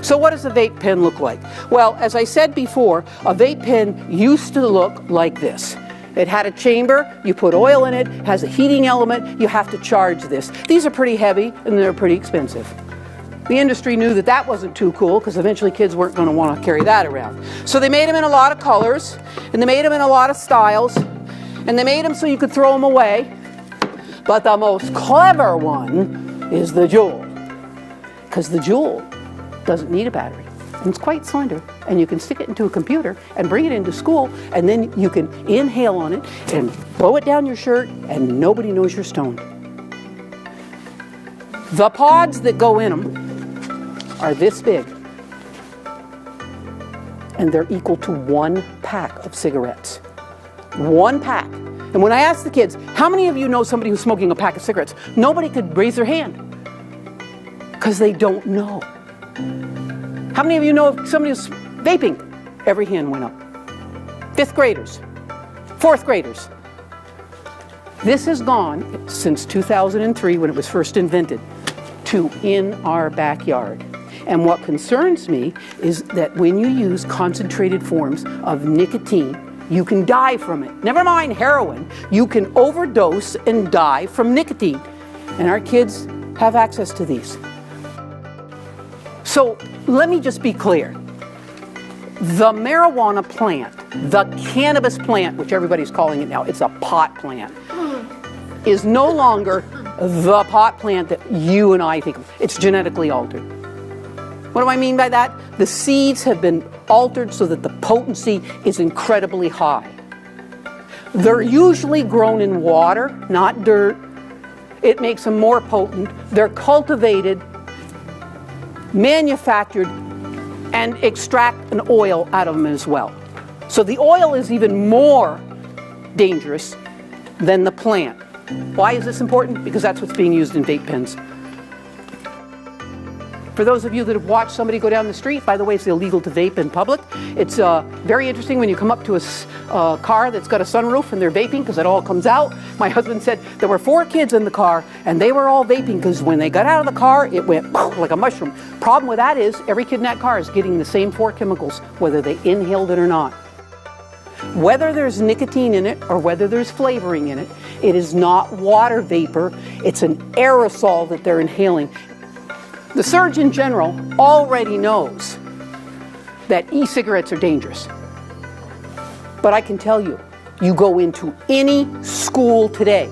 So what does a vape pen look like? Well, as I said before, a vape pen used to look like this. It had a chamber, you put oil in it, has a heating element, you have to charge this. These are pretty heavy and they're pretty expensive. The industry knew that that wasn't too cool because eventually kids weren't going to want to carry that around. So they made them in a lot of colors, and they made them in a lot of styles, and they made them so you could throw them away. But the most clever one is the Juul, because the Juul doesn't need a battery. And it's quite slender, and you can stick it into a computer and bring it into school, and then you can inhale on it and blow it down your shirt, and nobody knows you're stoned. The pods that go in them are this big, and they're equal to 1 pack of cigarettes. 1 pack. And when I asked the kids, how many of you know somebody who's smoking a pack of cigarettes? Nobody could raise their hand, because they don't know. How many of you know of somebody who's vaping? Every hand went up. 5th graders, 4th graders. This has gone, since 2003 when it was first invented, to in our backyard. And what concerns me is that when you use concentrated forms of nicotine, you can die from it. Never mind heroin, you can overdose and die from nicotine. And our kids have access to these. So let me just be clear. The marijuana plant, the cannabis plant, which everybody's calling it now, it's a pot plant, is no longer the pot plant that you and I think of. It's genetically altered. What do I mean by that? The seeds have been altered so that the potency is incredibly high. They're usually grown in water, not dirt. It makes them more potent. They're cultivated, manufactured, and extract an oil out of them as well. So the oil is even more dangerous than the plant. Why is this important? Because that's what's being used in vape pens. For those of you that have watched somebody go down the street, by the way, it's illegal to vape in public. It's very interesting when you come up to a car that's got a sunroof and they're vaping because it all comes out. My husband said there were 4 kids in the car and they were all vaping because when they got out of the car, it went like a mushroom. Problem with that is every kid in that car is getting the same 4 chemicals, whether they inhaled it or not. Whether there's nicotine in it or whether there's flavoring in it, it is not water vapor, it's an aerosol that they're inhaling. The Surgeon General already knows that e-cigarettes are dangerous. But I can tell you, you go into any school today,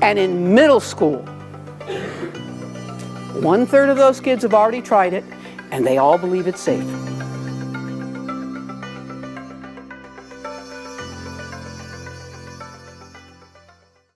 and in middle school, 1/3 of those kids have already tried it, and they all believe it's safe.